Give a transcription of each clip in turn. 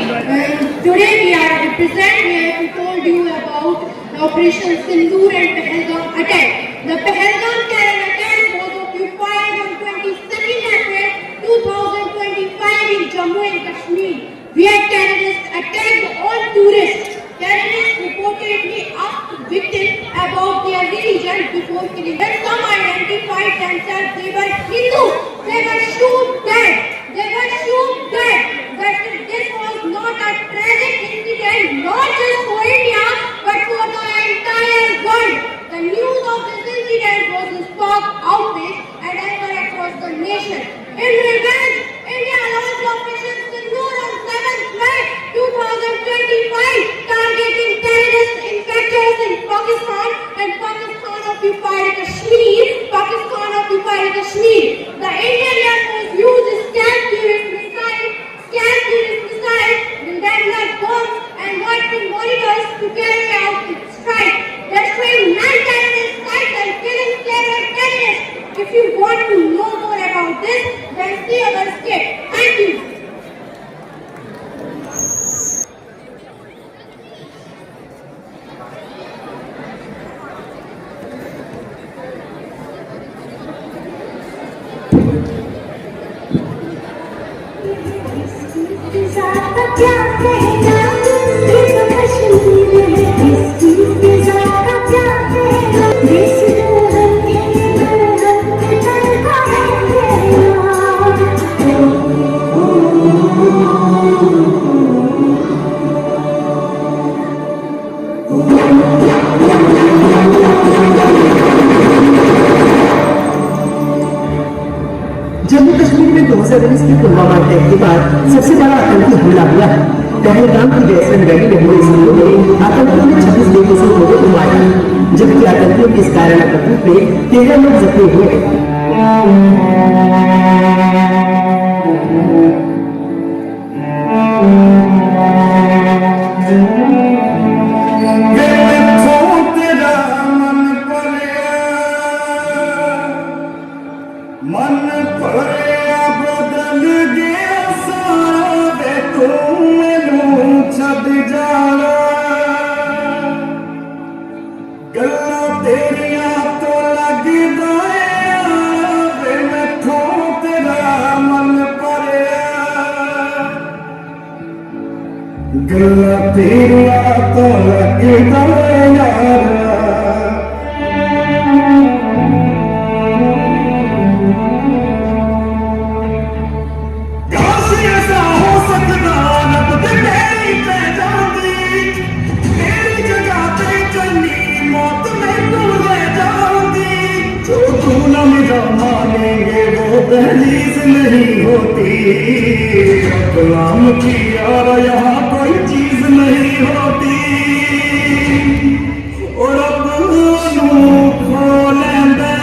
Today we are represent here to told you about the Operation Sindoor and Pahalgam attack. The Pahalgam terror attack was occupied on 22nd April 2025 in Jammu and Kashmir, where terrorists attacked all tourists. Terrorists reportedly asked victims about their religion before killing. When some identified themselves, they were Hindus. They were shoot dead. They were shoot dead. That this was not a tragic incident, not just for India, but for the entire world. The news of this incident was a stock outrage and anger across the nation. In revenge, India launched Operation Sindoor on 7th May 2025, targeting terrorist infectors in Pakistan and Pakistan-occupied Kashmir. The Indian Air Force used scam-tourist missiles with deadly bombs and lightning monitors to carry out its strike, destroying 9 terrorist sites and killing several terrorists. If you want to know more about this, then see our skit. Thank you. Jammu Kashmir में 2019 की Pulwama attack के बाद सबसे बड़ा आतंकी हमला हुआ है। पहलगाम की जैसलमेर वैली में हुए इस हमले में आतंकियों ने 26 बेकसूर लोगों को मारा, जबकि आतंकियों के इस कायराना करतूत में 13 लोग जख्मी हुए। गल्ला तेरिया तो लगदा यारा काश ऐसा हो सकदा रब ते मेरी पे जांदी मेरी जगह पे चली मौत मैनू ले जांदी जो तू न मिला मानेंगे वो दहलीज नहीं होती गुलाम की यार यहाँ कोई चीज नहीं होती और अपनों खो लेंदे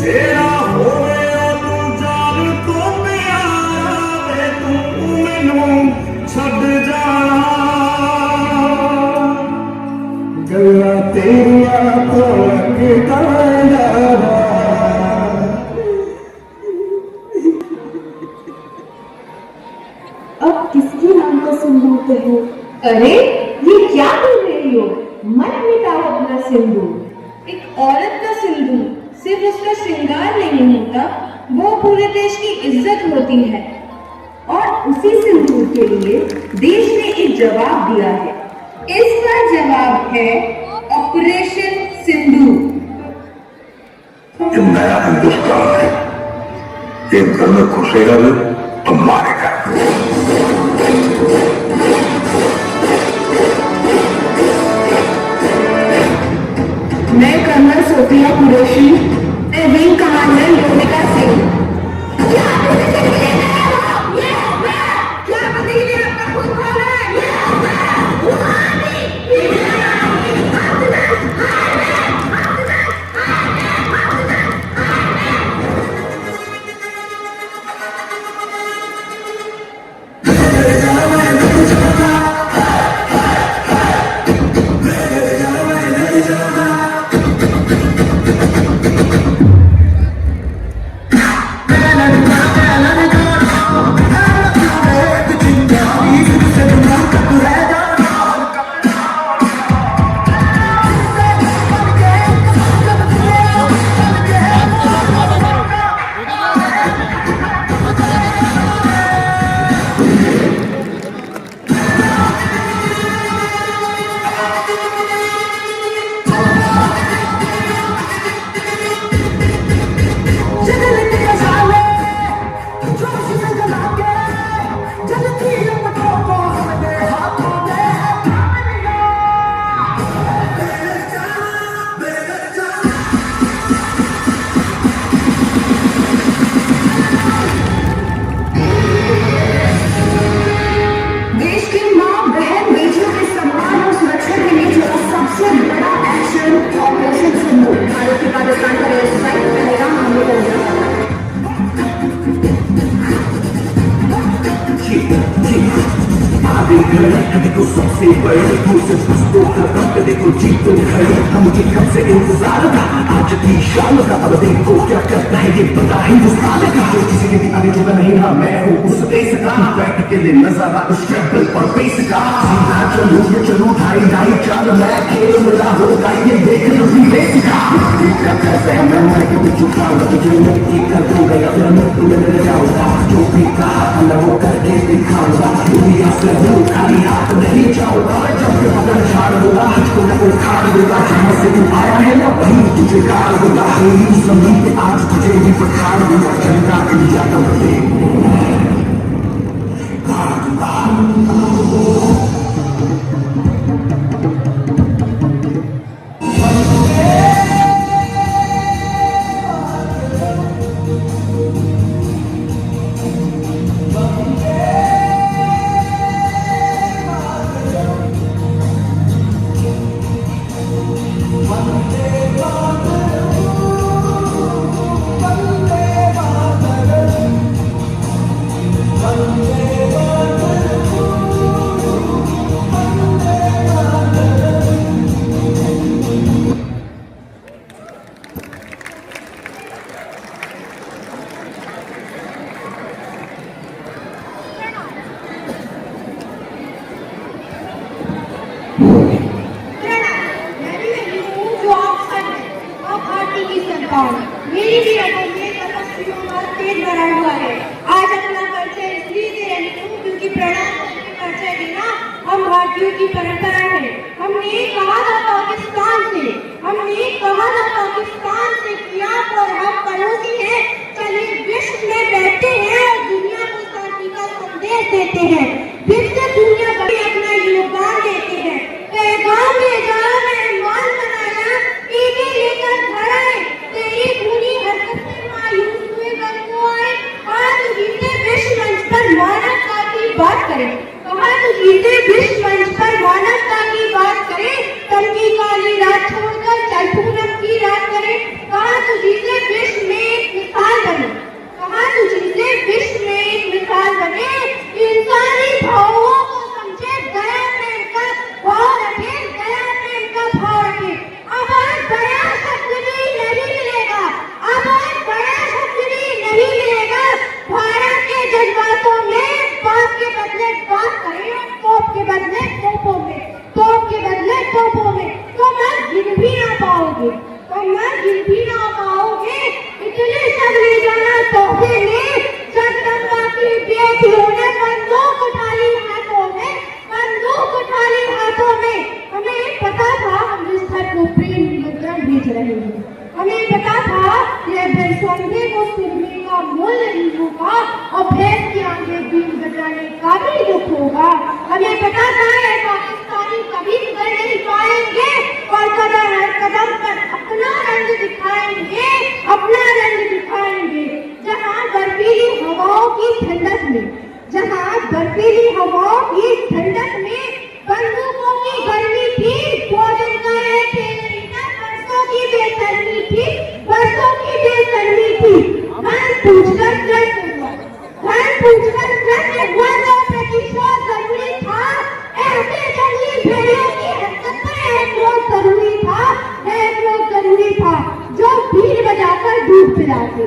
तेरा होवे तू जान तो प्यारा वे तू मैनू छड़ जाना गल्ला तेरिया तो लगदा यारा। अब किसकी नाम का सिंदूर कहो? अरे ये क्या बोल रही हो? मत मिटाओ अपना सिंदूर। एक औरत का सिंदूर सिर्फ उसका श्रृंगार नहीं होता, वो पूरे देश की इज्जत होती है। और उसी सिंदूर के लिए देश ने एक जवाब दिया है। इसका जवाब है ऑपरेशन सिंदूर। ये नया हिंदुस्तान है, ये घर में घुसेगा भी तो मारेगा। मैं colonel Sofia Qureshi, wing commander Vyomika Singh. हमारे घर कभी तो सबसे बड़े तू से कुछ तो खत्म कभी तो जीत तो खड़ी हमके कब से इंतजार था आज की शाम का अब देखो क्या करता है ये बड़ा हिंदुस्तान का जो किसी के भी आगे झुका नहीं हाँ मैं हूँ उस देश का बैठ के ले नजारा उस स्ट्रगल और पेश का सीधा चलूं ये चलूं ढाई ढाई चाल मैं खेल मेरा होगा ये देख लो भी रेस का क्या कैसे है मैं क्यों चुकाऊंगा तुझे मैं ठीक कर दूंगा या फिर मैं तुम्हें मिल जाऊंगा जो भी कहा मैं वो करके दिखाऊंगा दुनिया से हूँ खाली हाथ नहीं जाऊंगा जब मैं पकड़ झाड़ दूंगा तो मैं उखाड़ दूंगा जहाँ से तू आया है ना वहीं तुझे गाड़ दूंगा मेरी जमीन पे आज तुझे भी पठाड़ दूंगा चंदा इंडिया का प्रतीक मैं भी वही हूँ जो आप सब हैं। आप भारती की संतान। मेरी भी अगर ये तपस्वियों का पेट भरा हुआ है। आज अपना परिचय इसलिए दे रही हूँ क्योंकि प्रणाम करके परिचय देना हम भारतीयों की परंपरा है। हमने कहा था पाकिस्तान से किया और हम पड़ोसी हैं। चलिए विश्व में बैठते हैं और दुनिया को शांति का संदेश देते हैं। विश्व दुनिया बड़ी अपना योगदान देते हैं। पैगाम ले जाओ मेहमान बनाया ईदी लेकर घर आए तेरी भूली हरकत से मायूस हुए घर को आए आज जीते विश्व मंच पर मानवता की बात करें कहा तो जीते विश्व मंच पर मानवता की बात करें कल की काली रात छोड़कर चल पूनम की रात करें कहा तो जीते विश्व में एक मिसाल बने कहा तो जीते विश्व में एक मिसाल बने इंसानी भावों को समझे गया प्रेम का भाव रखे गया प्रेम का भाव रखे अब और बड़ा शब्द भी नहीं मिलेगा अब और बड़ा शब्द भी नहीं मिलेगा भारत के जज्बातों में बात के बदले बात करें और तोप के बदले तोपों में तोप के बदले तोपों में तो मत गिन भी ना पाओगे इतने सब ले जाना तोहफे में जब तक बाकी बेटियों ने बंदूक उठा ली हाथों में हमें पता था हम इस घर को प्रेम निमंत्रण भेज रहे हैं हमें पता था यह बेसौंदे को सुनने का मूल्य नहीं होगा और भैंस की आंखें बीन बजाने का भी दुख होगा हमें पता था यह पाकिस्तानी कभी सुधर नहीं पाएंगे और कदम पर अपना रंग दिखाएंगे जहाँ बर्फीली हवाओं की ठंडक में बंदूकों की गर्मी थी भोजन का एक बरसों की बेशर्मी थी घर पूछकर हुआ तो प्रतिशोध जरूरी था ऐसे जंगली भेड़ियों की हरकत पर एक लोग जरूरी था जो भीड़ बजाकर दूध पिलाते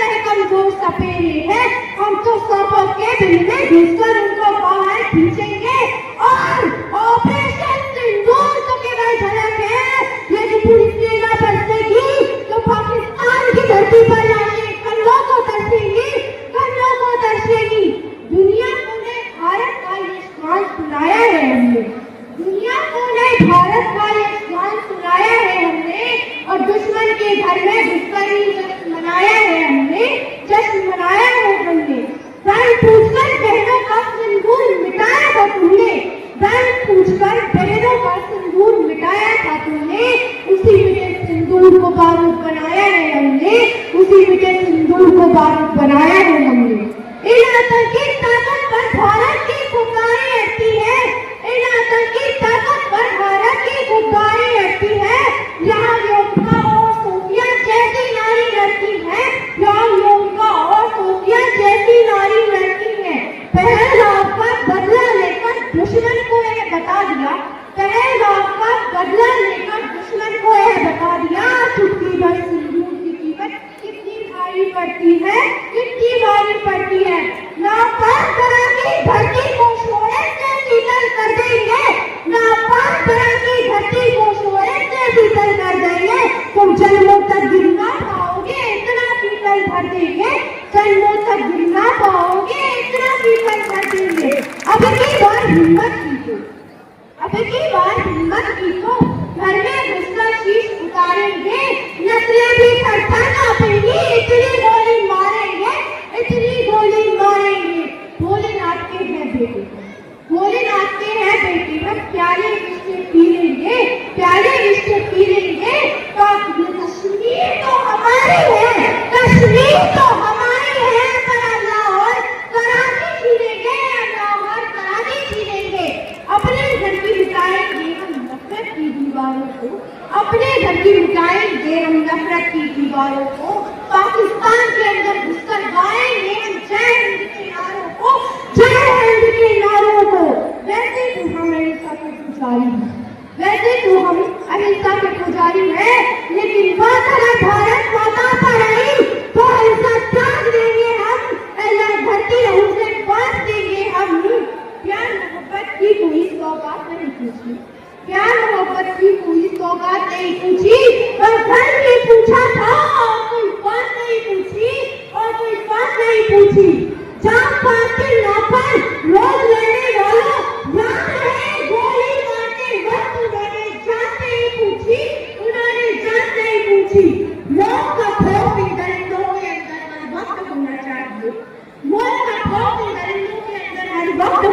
वह कमजोर सपेरे हैं हम तो सौंपों के बिल में घुसकर उनको बाहर खींचेंगे और ऑपरेशन सिंदूर तो केवल झलक है यदि पूरी सेना बरसेगी तो पाकिस्तान की धरती पर लाशें कंधों को दर्शेगी दुनिया को ने भारत का ये शान सुनाया है हमने और दुश्मन के घर में घुसकर ही जश्न मनाया है हमने बहन पूछकर बहनों का सिंदूर मिटाया था तुमने उसी मिटे सिंदूर को बारूद बनाया है हमने इन आतंकी ताकत पर भारत की गुब्बारी अड़ती है यहाँ योद्धा और सोफिया जैसी नारी लड़ती है पड़ती है, कितनी बारी पड़ती है। नापाक तरह की धरती को शोरे से शीतल कर देंगे, नापाक तरह की धरती को शोरे से शीतल कर देंगे। तुम जन्मों तक गिर ना पाओगे, इतना शीतल भर देंगे, जन्मों तक गिर ना पाओगे, इतना शीतल भर देंगे। अब की बार हिम्मत कीजिए, अब की बार हिम्मत कीजिए, घर में घुसकर शीश उतारेंगे, नस्लें भी थर-थर कांपेंगी, इतनी गोली मारेंगे, इतनी गोली मारेंगे। भोलेनाथ के हैं बेटे, भोलेनाथ के हैं बेटे, हम प्यारे रिश्ते पी लेंगे, प्यारे रिश्ते पी लेंगे। कश्मीर तो हमारी है, कश्मीर तो हमारी है, पर लाहौर कराची छीनेंगे, लाहौर कराची छीनेंगे। अपने घर की मिटाएंगे हम नफरत की दीवारों को, अपने घर की मिटाएंगे हम नफरत की दीवारों को। पाकिस्तान के अंदर घुसकर गाएंगे हम जय हिंद के नारों को, जय हिंद के नारों को। वैसे तो हम अहिंसा के पुजारी हैं, वैसे तो हम अहिंसा के पुजारी हैं, लेकिन बात अगर भारत माता पर आई तो अहिंसा त्याग देंगे हम, धरती उसे बांट देंगे हम। प्यार मोहब्बत की कोई सौगात नहीं पूछी, प्यार मोहब्बत की कोई सौगात नहीं पूछी, और घर में पूछा था और कोई बात नहीं पूछी, और कोई बात नहीं पूछी। जान पात के नाम पर रोज लेने वालों, याद रहे गोली मारते वक्त उन्होंने जान नहीं पूछी, उन्होंने जान नहीं पूछी। मौत का खौफ इन दरिंदों के अंदर हर वक्त होना चाहिए, मौत का खौफ इन दरिंदों के अंदर हर वक्त